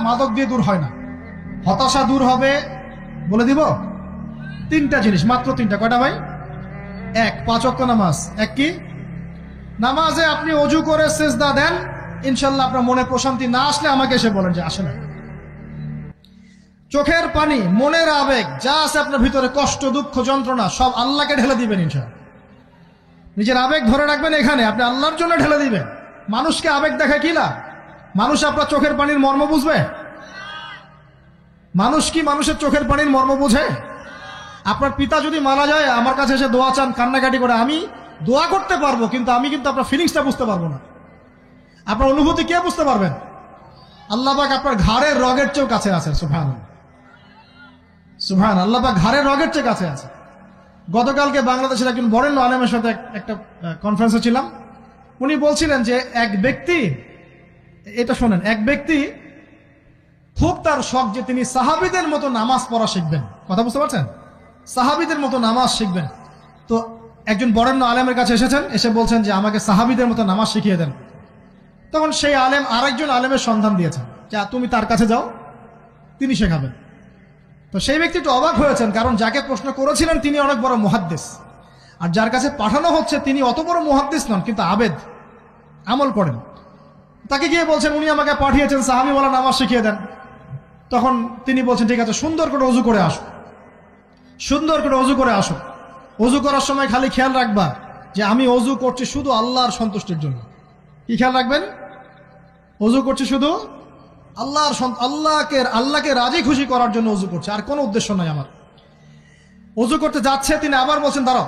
মাদক দিয়ে দূর হয় না। হতাশা দূর হবে, বলে দিব 3টা জিনিস, মাত্র 3টা। কয়টা ভাই? 1, 5 ওয়াক্ত নামাজ। এক কি? নামাজে আপনি অজু করে সিজদা দেন, ইনশাল্লাহ আপনার মনে প্রশান্তি না আসলে আমাকে এসে বলেন যে আসে না। চোখের পানি, মনের আবেগ যা আছে আপনার ভিতরে, কষ্ট, দুঃখ, যন্ত্রণা, সব আল্লাহকে ঢেলে দিবেন ইনশাল্লাহ। নিজের আবেগ ধরে রাখবেন এখানে, আপনি আল্লাহর জন্য ঢেলে দিবেন। মানুষকে আবেগ দেখে কি লাভ? মানুষ আপনার চোখের পানির মর্ম বুঝবে? মানুষ কি মানুষের চোখের পানির মর্ম বুঝে? আপনার পিতা যদি মারা যায়, আমার কাছে এসে দোয়া চান কান্নাকাটি করে, আমি দোয়া করতে পারবো, কিন্তু আমি কিন্তু আপনার ফিলিংসটা বুঝতে পারবো না। আপনার অনুভূতি কে বুঝতে পারবেন? আল্লাহ পাক আপনার ঘাড়ের রগের চেয়েও কাছে আছে। সুবহানাল্লাহ, সুবহানাল্লাহ। আল্লাহ পাক ঘাড়ের রগের চেয়ে কাছে আছে। গতকালকে বাংলাদেশের একজন বরেণ্য আলেমের সাথে একটা কনফারেন্সে ছিলাম। উনি বলছিলেন যে এক ব্যক্তি, এটা শোনেন, এক ব্যক্তি খুব তার শখ যে তিনি সাহাবীদের মতো নামাজ পড়া শিখবেন। কথা বুঝতে পারছেন? সাহাবীদের মতো নামাজ শিখবেন। তো একজন বরেণ্য আলেমের কাছে এসেছেন, এসে বলছেন যে আমাকে সাহাবীদের মতো নামাজ শিখিয়ে দেন। তখন সেই আলেম আরেকজন আলেমের সন্ধান দিয়েছেন, যে তুমি তার কাছে যাও, তিনি শেখাবেন। তো সেই ব্যক্তি একটু অবাক হয়েছেন, কারণ যাকে প্রশ্ন করেছিলেন তিনি অনেক বড় মুহাদ্দিস, আর যার কাছে পাঠানো হচ্ছে তিনি অত বড় মুহাদ্দিস নন, কিন্তু আবেদ, আমল করেন। তাকে গিয়ে বলছেন উনি আমাকে পাঠিয়েছেন সাহাবীওয়ালা নামাজ শিখিয়ে দেন। তখন তিনি বলছেন ঠিক আছে, সুন্দর করে ওযু করে আসো, সুন্দর করে ওযু করে আসো। ওযু করার সময় খালি খেয়াল রাখবা যে আমি ওযু করছি শুধু আল্লাহর সন্তুষ্টির জন্য। কি খেয়াল রাখবেন? ওযু করছি শুধু আল্লাহকে রাজি খুশি করার জন্য ওযু করছে, আর কোনো উদ্দেশ্য নাই আমার। ওযু করতে যাচ্ছে, তিনি আবার বলছেন দাঁড়াও,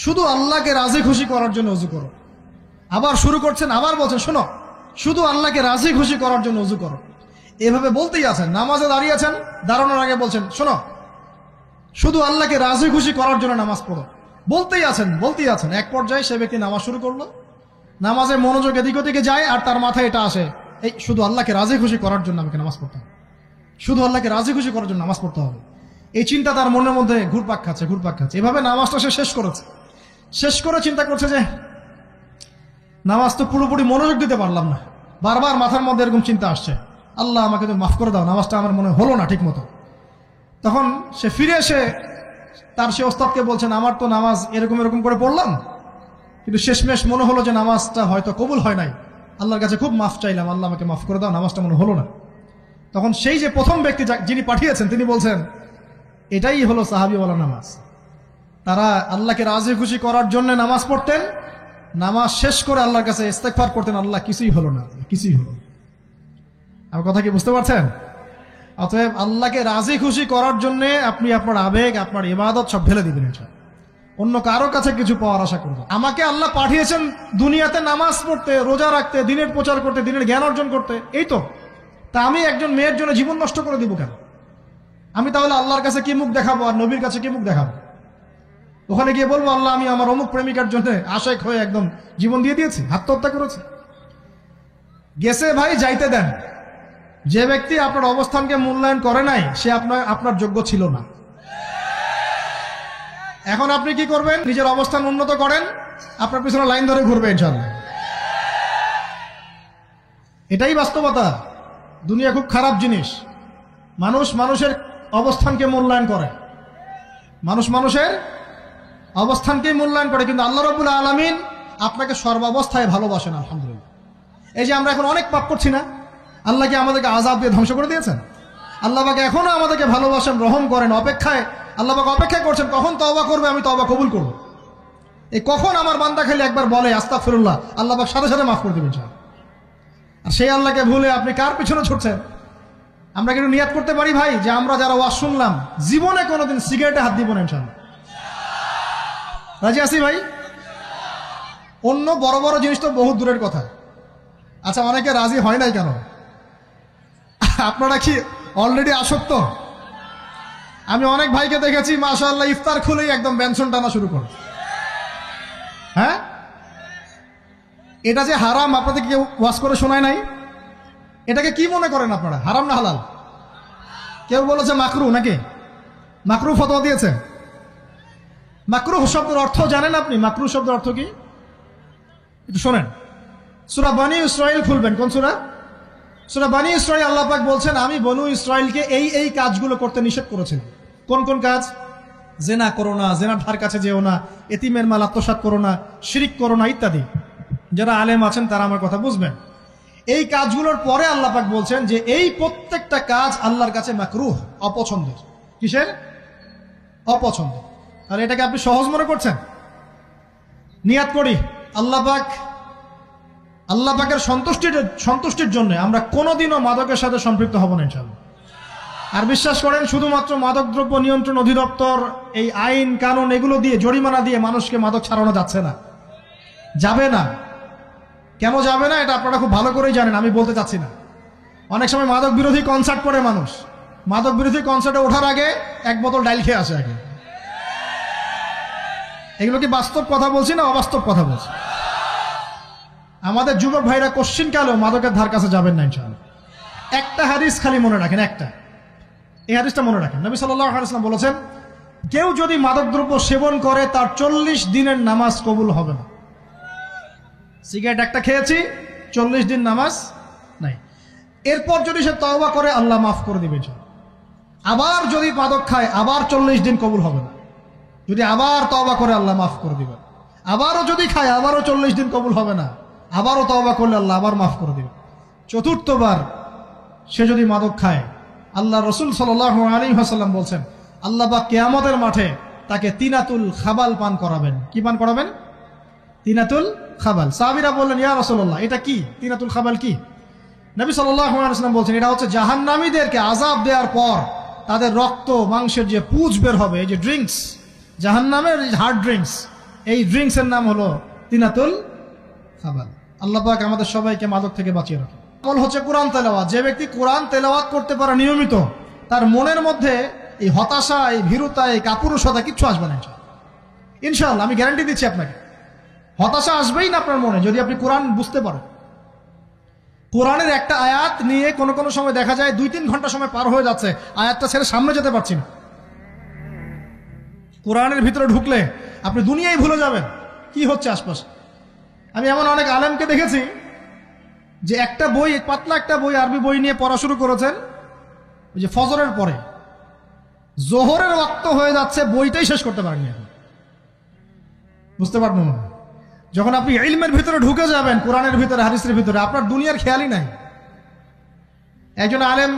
শুধু আল্লাহকে রাজি খুশি করার জন্য ওযু করো। আবার শুরু করছেন, আবার বলছেন শোনো, শুধু আল্লাহকে রাজি খুশি করার জন্য ওযু করো। এভাবে বলতেই আছেন, নামাজে দাঁড়িয়েছেন, দাঁড়ানোর আগে বলছেন শোনো, শুধু আল্লাহকে রাজি খুশি করার জন্য নামাজ পড়ো। বলতেই আছেন। এক পর্যায়ে সে ব্যক্তি নামাজ শুরু করলো, নামাজে মনোযোগ এদিক ওদিকে যায়, আর তার মাথায় এটা আসে, এই শুধু আল্লাহকে রাজি খুশি করার জন্য আমাকে নামাজ পড়তে হবে, শুধু আল্লাহকে রাজি খুশি করার জন্য নামাজ পড়তে হবে। এই চিন্তা তার মনের মধ্যে ঘুরপাক খাচ্ছে। এভাবে নামাজটা সে শেষ করেছে। শেষ করে চিন্তা করছে যে নামাজ তো পুরোপুরি মনোযোগ দিতে পারলাম না, বারবার মাথার মধ্যে এরকম চিন্তা আসছে, আল্লাহ আমাকে তুমি মাফ করে দাও, নামাজটা আমার মনে হলো না ঠিক মতো। তখন সে ফিরে এসে তার সে ওস্তাদকে বলছেন আমার তো নামাজ এরকম করে পড়লাম, কিন্তু শেষমেশ মনে হলো যে নামাজটা হয়তো কবুল হয় নাই, আল্লাহর কাছে খুব মাফ চাইলাম, আল্লাহ আমাকে মাফ করে দাও, নামাজটা মনে হলো না। তখন সেই যে প্রথম ব্যক্তি যিনি পাঠিয়েছেন তিনি বলছেন এটাই হলো সাহাবীওয়ালা নামাজ। তারা আল্লাহকে রাজি খুশি করার জন্য নামাজ পড়তেন, নামাজ শেষ করে আল্লাহর কাছে ইস্তেগফার করতেন, আল্লাহ কিছুই হলো না, কিছুই হলো না। আমার কথা কি বুঝতে পারছেন? অতএব আল্লাহকে রাজি খুশি করার জন্য আপনি আপনার আবেগ, আপনার ইবাদত সব ঢেলে দিবেন, অন্য কারো কাছে কিছু পাওয়ার আশা করবেন। আমাকে আল্লাহ পাঠিয়েছেন দুনিয়াতে নামাজ পড়তে, রোজা রাখতে, দিনের প্রচার করতে, দিনের জ্ঞান অর্জন করতে, এই তো। তা আমি একজন মেয়ের জন্য জীবন নষ্ট করে দিব কেন? আমি তাহলে আল্লাহর কাছে কি মুখ দেখাবো, আর নবীর কাছে কি মুখ দেখাবো? ওখানে গিয়ে বলবো আল্লাহ আমি আমার অমুক প্রেমিকার জন্য আশেক হয়ে একদম জীবন দিয়ে দিয়েছি, আত্মহত্যা করেছি। গেছে ভাই, যাইতে দেন। যে ব্যক্তি আপনার অবস্থানকে মূল্যায়ন করে নাই সে আপনার যোগ্য ছিল না। এখন আপনি কি করবেন? নিজের অবস্থান উন্নত করেন, আপনার পিছনে লাইন ধরে ঘুরবে ইনশাআল্লাহ। এটাই বাস্তবতা। দুনিয়া খুব খারাপ জিনিস। মানুষের অবস্থানকে মূল্যায়ন করে, মানুষের অবস্থানকে মূল্যায়ন করে, কিন্তু আল্লাহ রাব্বুল আলামিন আপনাকে সর্বাবস্থায় ভালোবাসেন। আলহামদুলিল্লাহ। এই যে আমরা এখন অনেক পাপ করছি না, আল্লাহ কি আমাদেরকে আযাব দিয়ে ধ্বংস করে দিয়েছেন? আল্লাহ পাক এখনো আমাদেরকে ভালোবাসেন, রহম করেন, আল্লাহ পাক অপেক্ষায় করছেন কখন তওবা করবে, আমি তওবা কবুল করব। এই কখন আমার বান্দা খালি একবার বলে আস্তাগফিরুল্লাহ, আল্লাহ পাক সাথে সাথে মাফ করে দিবেন। আর সেই আল্লাহকে ভুলে আপনি কার পিছনে ছুটছেন? আমরা কিন্তু নিয়াত করতে পারি ভাই যে আমরা যারা ওয়াজ শুনলাম জীবনে কোনোদিন সিগারেটে হাত দিব না ইনশাআল্লাহ। রাজি আছি ভাই? অন্য বড় বড় জিনিস তো বহু দূরের কথা। আচ্ছা, অনেকে রাজি হয় নাই কেন? আপনারা কি অলরেডি আসক্ত? আমি অনেক ভাইকে দেখেছি মাশাআল্লাহ ইফতার খুলেই একদম বেনসন টানা শুরু করে। হ্যাঁ, এটা যে হারাম আপনাদের কেউ ওয়াজ করে শোনায় নাই? এটাকে কি মনে করেন আপনারা, হারাম না হালাল? কেউ বলেছে মাকরু, নাকি মাকরু ফতোয়া দিয়েছে? মাকরুহ শব্দের অর্থ জানেন আপনি? মাকরুহ শব্দের অর্থ কি একটু শোনেন। সূরা বনী ইসরাঈল খুলবেন। কোন সূরা? সূরা বনী ইসরাঈল আল্লাহ পাক বলছেন, আমি বনু ইসরাঈলকে এই এই কাজগুলো করতে নিষেধ করেছিলাম। কোন কোন কাজ? জেনা করো না, জেনার ধার কাছে যেও না, এতিমের মাল আত্মসাৎ করো না, শিরিক করো না ইত্যাদি। যারা আলেম আছেন তারা আমার কথা বুঝবেন। এই কাজগুলোর পরে আল্লাহ পাক বলছেন যে এই প্রত্যেকটা কাজ আল্লাহর কাছে মাকরুহ, অপছন্দের। কিসের? অপছন্দ। আর এটাকে আপনি সহজ মনে করছেন? নিয়াত করি আল্লাহ পাকের সন্তুষ্টির জন্য আমরা কোনোদিনও মাদকের সাথে সম্পৃক্ত হব না ইনশাআল্লাহ। আর বিশ্বাস করেন, শুধুমাত্র মাদকদ্রব্য নিয়ন্ত্রণ অধিদপ্তর এই আইন কানুন এগুলো দিয়ে, জরিমানা দিয়ে মানুষকে মাদক ছাড়ানো যাচ্ছে না, যাবে না। কেন যাবে না এটা আপনারা খুব ভালো করেই জানেন, আমি বলতে চাচ্ছি না। অনেক সময় মাদক বিরোধী কনসার্ট করে মানুষ, মাদক বিরোধী কনসার্টে ওঠার আগে এক বোতল ডাইল খেয়ে আসে আগে। এগুলো কি বাস্তব কথা বলছি না অবাস্তব কথা বলছি? আমাদের যুবক ভাইরা কোশ্চিন কালেও মাদকের ধার কাছে যাবেন না ইনশাআল্লাহ। একটা হাদিস খালি মনে রাখেন, এই হাদিসটা মনে রাখেন। নবী সাল্লাল্লাহু আলাইহি ওয়াসাল্লাম বলেছেন, কেউ যদি মাদকদ্রব্য সেবন করে তার 40 দিনের নামাজ কবুল হবে না। সিগারেট একটা খেয়েছি, 40 দিন নামাজ নাই। এরপর যদি সে তওবা করে আল্লাহ মাফ করে দিবে। আবার যদি মাদক খায় আবার 40 দিন কবুল হবে না। যদি আবার তওবা করে আল্লাহ মাফ করে দিবে। আবারও যদি খায় আবারও 40 দিন কবুল হবে না। আবারও তওবা করলে আল্লাহ আবার মাফ করে দিবে। চতুর্থবার সে যদি মাদক খায়, আল্লাহ রসুল সাল্লাল্লাহু আলাইহি ওয়াসাল্লাম বলছেন, আল্লাহ পাক কিয়ামতের মাঠে তাকে তিনাতুল খাবাল পান করাবেন। কি পান করাবেন? তিনাতুল খাবাল। সাহাবীরা বললেন, ইয়া রাসূলুল্লাহ, এটা কি? তিনাতুল খাবাল কি? নবী সাল্লাল্লাহু আলাইহি ওয়াসাল্লাম বলছেন, এটা হচ্ছে জাহান্নামীদেরকে আযাব দেওয়ার পর তাদের রক্ত মাংসের যে পুঁজ বের হবে, এই যে ড্রিঙ্কস, জাহান্নামের হার্ড ড্রিঙ্কস, এই ড্রিঙ্কসের নাম হলো তিনাতুল খাবাল। আল্লাহ পাক আমাদের সবাইকে মাদক থেকে বাঁচিয়ে রাখে। আমল হচ্ছে কোরআন তেলাওয়াত। যে ব্যক্তি কোরআন তেলাওয়াত করতে পারে নিয়মিত, তার মনের মধ্যে এই হতাশা, এই ভীরুতা, এই কাপুরুষতা কিচ্ছু আসবে না ইনশাআল্লাহ। আমি গ্যারান্টি দিচ্ছি আপনাকে, হতাশা আসবেই না আপনার মনে যদি আপনি কোরআন বুঝতে পারেন। কোরআনের একটা আয়াত নিয়ে কোনো কোনো সময় দেখা যায় 2-3 ঘন্টা সময় পার হয়ে যাচ্ছে, আয়াতটা ছেড়ে সামনে যেতে পারছি না। কোরআনের ভিতরে ঢুকলে আপনি দুনিয়ায় ভুলে যাবেন কি হচ্ছে আশপাশে। আমি এমন অনেক আলেমকে দেখেছি যে একটা বই, পাতলা একটা বই, আরবি বই নিয়ে পড়া শুরু করেছেন, ওই যে ফজরের পরে জোহরের ওয়াক্ত হয়ে যাচ্ছে, বইটাই শেষ করতে পারেননি এখন। বুঝতে পারবেন না, যখন আপনি ইলমের ভিতরে ঢুকে যাবেন, কোরআনের ভিতরে, হাদিসের ভিতরে, আপনার দুনিয়ার খেয়ালই নাই। একজন আলেম,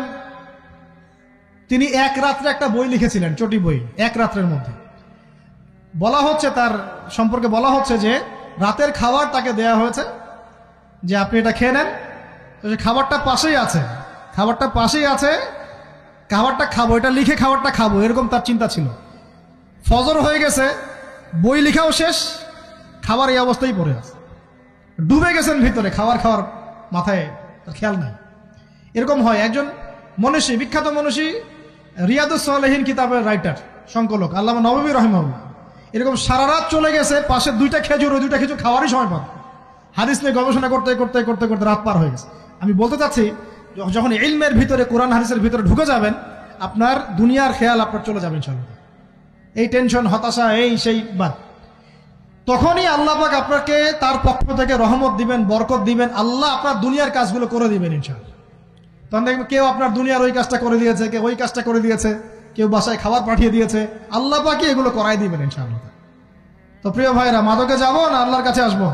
তিনি এক রাত্রে একটা বই লিখেছিলেন, চটি বই, এক রাত্রের মধ্যে। বলা হচ্ছে, তার সম্পর্কে বলা হচ্ছে যে রাতের খাবার তাকে দেয়া হয়েছে, যে আপনি এটা খেয়ে নেন। তো সে খাবারটা পাশেই আছে, খাবারটা খাবো, এটা লিখে খাবারটা খাবো, এরকম তার চিন্তা ছিল। ফজর হয়ে গেছে, বই লিখাও শেষ, খাবার এই অবস্থায় পড়ে আছে, ডুবে গেছেন ভিতরে, খাওয়ার মাথায় তার খেয়াল নাই। এরকম হয়। একজন মনীষী, বিখ্যাত মনীষী, রিয়াদুস সালেহিন কিতাবের রাইটার, সংকলক আল্লামা নববী রাহিমাহুল্লাহ, এরকম সারা রাত চলে গেছে, পাশে 2টা খেজুর, ওই 2টা খেজুর খাওয়ারই সময় পান। হাদিস নিয়ে গবেষণা করতে করতে করতে করতে রাত পার হয়ে গেছে। আমি বলতে চাচ্ছি, যখন ইলমের ভিতরে, কোরআন হাদিসের ভিতরে ঢুকে যাবেন, আপনার দুনিয়ার খেয়াল আপনার চলে যাবেন ইনশাআল্লাহ। এই টেনশন, হতাশা, এই সেই বাদ। তখনই আল্লাহ পাক আপনাকে তার পক্ষ থেকে রহমত দিবেন, বরকত দিবেন, আল্লাহ আপনার দুনিয়ার কাজগুলো করে দিবেন ইনশাআল্লাহ। তখন দেখবেন কেউ আপনার দুনিয়ার ওই কাজটা করে দিয়েছে, কেউ ওই কাজটা করে দিয়েছে, কেউ বাসায় খাবার পাঠিয়ে দিয়েছে, আল্লাহ পাকই এগুলো করাই দিবেন ইনশাআল্লাহ। তো প্রিয় ভাইরা, মাদকে যাব না আল্লাহর কাছে আসবো?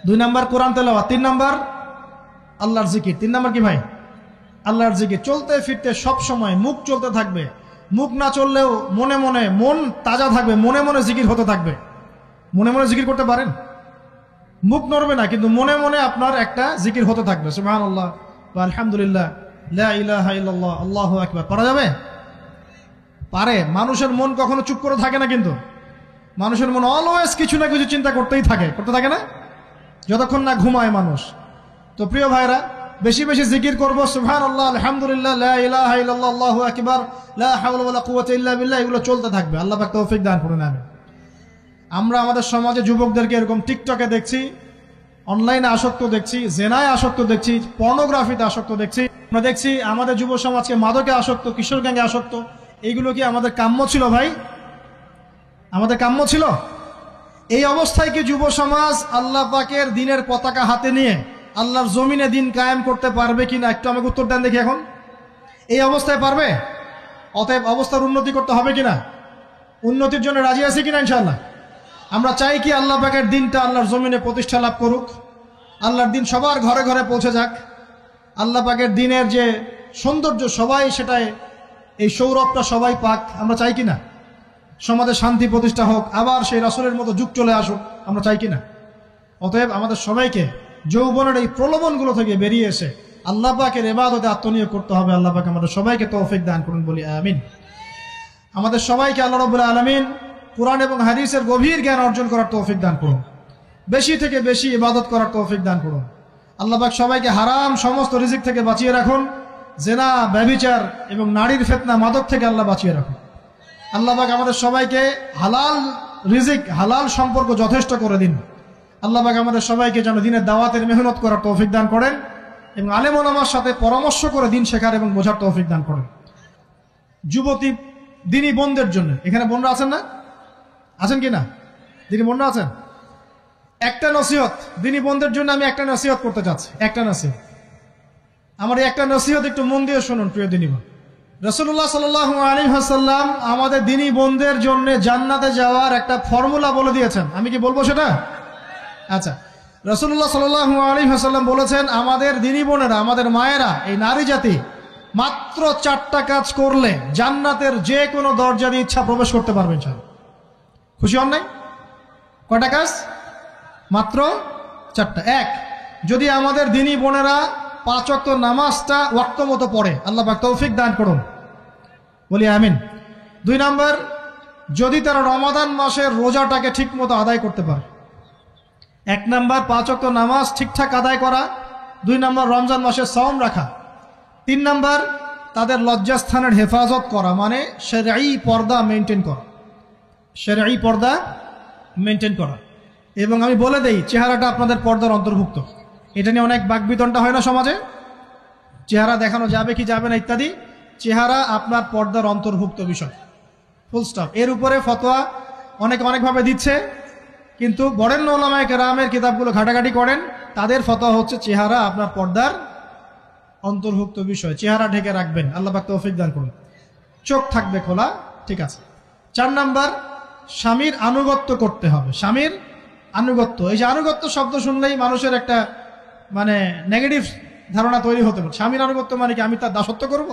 2 নাম্বার কোরআন তেলাওয়াত, 3 নাম্বার আল্লাহর জিকির। 3 নাম্বার কি ভাই? আল্লাহর জিকির। চলতে ফিরতে সব সময় মুখ চলতে থাকবে, মুখ না চললেও মনে মনে মন তাজা থাকবে, মনে মনে জিকির হতে থাকবে। মনে মনে জিকির করতে পারেন? মুখ নড়বে না, কিন্তু মনে মনে আপনার একটা জিকির হতে থাকবে, সুবহানাল্লাহ ওয়া আলহামদুলিল্লাহ, লা ইলাহা ইল্লাল্লাহ, আল্লাহু আকবার। পারা যাবে? পারে। মানুষের মন কখনো চুপ করে থাকে না, কিন্তু মানুষের মন অলওয়েজ কিছু না কিছু চিন্তা করতে থাকে না, যতক্ষণ না ঘুমায় মানুষ। তো প্রিয় ভাইরা, বেশি বেশি জিকির করব, সুবহানাল্লাহ, আলহামদুলিল্লাহ, লা ইলাহা ইল্লাল্লাহ, আল্লাহু আকবার, লা হাওলা ওয়ালা কুওয়াতা ইল্লা বিল্লাহ, এগুলো চলতে থাকবে। আল্লাহ পাক তৌফিক দান করুন, আমিন। আমরা আমাদের সমাজে যুবকদেরকে এরকম টিকটকে দেখছি, অনলাইনে আসক্ত দেখছি, জেনায় আসক্ত দেখছি, পর্নোগ্রাফিতে আসক্ত দেখছি। আমরা দেখছি আমাদের যুব সমাজকে মাদকে আসক্ত, কিশোর গ্যাংয়ে আসক্ত। এইগুলো কি আমাদের কাম্য ছিল ভাই? আমাদের কাম্য ছিল? এই অবস্থায় কি যুব সমাজ আল্লাহ পাকের দ্বীনের পতাকা হাতে নিয়ে আল্লাহর জমিনে দিন কায়েম করতে পারবে কিনা একটু আমাকে উত্তর দেন দেখি। এখন এই অবস্থায় পারবে? অতএব অবস্থার উন্নতি করতে হবে কিনা? উন্নতির জন্য রাজি আছি কিনা ইনশাআল্লাহ? আমরা চাই কি আল্লাহ পাকের দিনটা আল্লাহর জমিনে প্রতিষ্ঠা লাভ করুক, আল্লাহর দিন সবার ঘরে ঘরে পৌঁছে যাক, আল্লাহ পাকের দিনের যে সৌন্দর্য সবাই সেটাই, এই সৌরভটা সবাই পাক। আমরা চাই কিনা? সমাজে শান্তি প্রতিষ্ঠা হোক, আবার সেই রাসূলের মতো যুগ চলে আসুক, আমরা চাই কিনা? অতএব আমাদের সবাইকে যৌবনের এই প্রলোভনগুলো থেকে বেরিয়ে এসে আল্লাহ পাকের ইবাদতে আত্মনিয়োগ করতে হবে। আল্লাহ পাক আমাদের সবাইকে তৌফিক দান করুন, বলি আমিন। আমাদের সবাইকে আল্লাহ রাব্বুল আলামিন কুরআন এবং হাদিসের গভীর জ্ঞান অর্জন করার তৌফিক দান করুন, বেশি থেকে বেশি ইবাদত করার তৌফিক দান করুন। আল্লাহ পাক সবাইকে হারাম সমস্ত রিজিক থেকে বাঁচিয়ে রাখুন, জেনা, ব্যভিচার এবং নারীর ফিতনা, মাদক থেকে আল্লাহ বাঁচিয়ে রাখুন। আল্লাহ পাক আমাদের সবাইকে হালাল রিজিক, হালাল সম্পর্ক যথেষ্ট করে দিন। আল্লাহ পাক আমাদের সবাইকে যেন দিনের দাওয়াতের মেহনত করার তৌফিক দান করেন এবং আলেম ওলামার সাথে পরামর্শ করে দিন শেখার এবং বোঝার তৌফিক দান করেন। যুবতী দিনী বোনদের জন্য, এখানে বোনরা আছেন না? আছেন কি না? দিনী বোনরা আছেন? একটা নসিহত দিনী বোনদের জন্য আমি একটা নসিহত করতে চাচ্ছি, একটা নসিহত। আমার এই একটা নসিহত একটু মন দিয়ে শুনুন প্রিয় দিনী বোন। রাসূলুল্লাহ সাল্লাল্লাহু আলাইহি ওয়াসাল্লাম আমাদের দিনী বোনদের জন্য জান্নাতে যাওয়ার একটা ফর্মুলা বলে দিয়েছেন। আমি কি বলবো সেটা? আচ্ছা, রাসূলুল্লাহ সাল্লাল্লাহু আলাইহি ওয়াসাল্লাম বলেছেন আমাদের দিনী বোনেরা, আমাদের মায়েরা, এই নারী জাতি মাত্র 4টা কাজ করলে জান্নাতের যে কোনো দরজা দিয়ে ইচ্ছা প্রবেশ করতে পারবে ইনশাআল্লাহ। খুশি হন নাই? কয়টা কাজ? মাত্র 4টা। এক, যদি আমাদের দিনী বোনেরা 5 ওয়াক্ত নামাজটা ওয়াক্ত মতো পড়ে, আল্লাহ পাক তৌফিক দান করুন, বলি আমিন। 2 নাম্বার, যদি তারা রমাদান মাসের রোজাটাকে ঠিক মতো আদায় করতে পারে। 1 নাম্বার 5 ওয়াক্ত নামাজ ঠিকঠাক আদায় করা, 2 নাম্বার রমজান মাসের সাওম রাখা, 3 নাম্বার তাদের লজ্জাস্থানের হেফাজত করা, মানে শরঈ পর্দা মেনটেন করা, শরঈ পর্দা মেনটেন করা। এবং আমি বলে দেই, চেহারাটা আপনাদের পর্দার অন্তর্ভুক্ত। এটা নিয়ে অনেক বাকবিতণ্ডা হয় না সমাজে, চেহারা দেখানো যাবে কি যাবে না ইত্যাদি। চেহারা আপনার পর্দার অন্তর্ভুক্ত বিষয়, ফুল স্টপ। এর উপরে ফতোয়া অনেকে অনেকভাবে দিচ্ছে, কিন্তু বরেণ্য উলামায়ে কেরামের কিতাবগুলো ঘাটাঘাটি করেন, তাদের ফতোয়া হচ্ছে চেহারা আপনার পর্দার অন্তর্ভুক্ত বিষয়, চেহারা ঢেকে রাখবেন, আল্লাহ পাক তৌফিক দান করুন। চোখ থাকবে খোলা, ঠিক আছে। 4 নাম্বার, স্বামীর আনুগত্য করতে হবে। স্বামীর আনুগত্য, এই যে আনুগত্য শব্দ শুনলেই মানুষের একটা মানে নেগেটিভ ধারণা তৈরি হতে পারে। স্বামীর আনুগত্য মানে কি আমি তার দাসত্ব করব?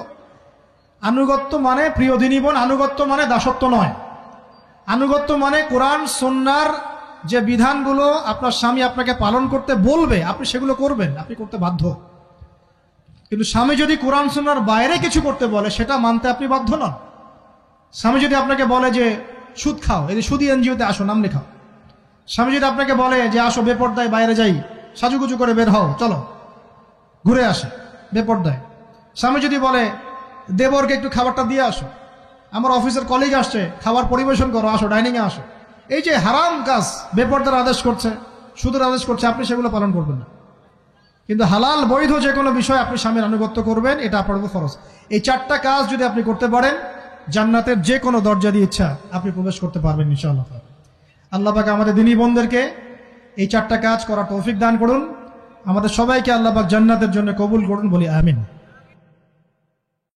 আনুগত্য মানে, প্রিয় দিনী বোন, আনুগত্য মানে দাসত্ব নয়। আনুগত্য মানে কোরআন সুন্নাহর যে বিধানগুলো আপনার স্বামী আপনাকে পালন করতে বলবে, আপনি সেগুলো করবেন, আপনি করতে বাধ্য। কিন্তু স্বামী যদি কোরআন সুন্নাহর বাইরে কিছু করতে বলে, সেটা মানতে আপনি বাধ্য নন। স্বামী যদি আপনাকে বলে যে সুদ খাও, এই যে সুদী এনজিওতে আসো, নাম লেখাও। স্বামী যদি আপনাকে বলে যে আসো বেপর্দায় বাইরে যাই, সাজুগুজু করে বের হও, চলো ঘুরে আসে বেপর্দায়। স্বামী যদি বলে দেবরকে একটু খাবারটা দিয়ে আসো, আমার অফিসের কলিগ আসছে, খাবার পরিবেশন করো, আসো ডাইনিংয়ে আসো। এই যে হারাম কাজ, বেপর্দার আদেশ করছে, সুদের আদেশ করছে, আপনি সেগুলো পালন করবেন না। কিন্তু হালাল বৈধ যে কোনো বিষয় আপনি স্বামীর আনুগত্য করবেন, এটা আপনার উপর ফরজ। এই 4টা কাজ যদি আপনি করতে পারেন, জান্নাতের যে কোনো দরজা দিয়ে ইচ্ছা আপনি প্রবেশ করতে পারবেন ইনশাআল্লাহ। আল্লাহ পাক আমাদের দিনী বোনদেরকে এই 4টা কাজ করার তৌফিক দান করুন। আমাদের সবাইকে আল্লাহ পাক জান্নাতের জন্য কবুল করুন, বলি আমিন।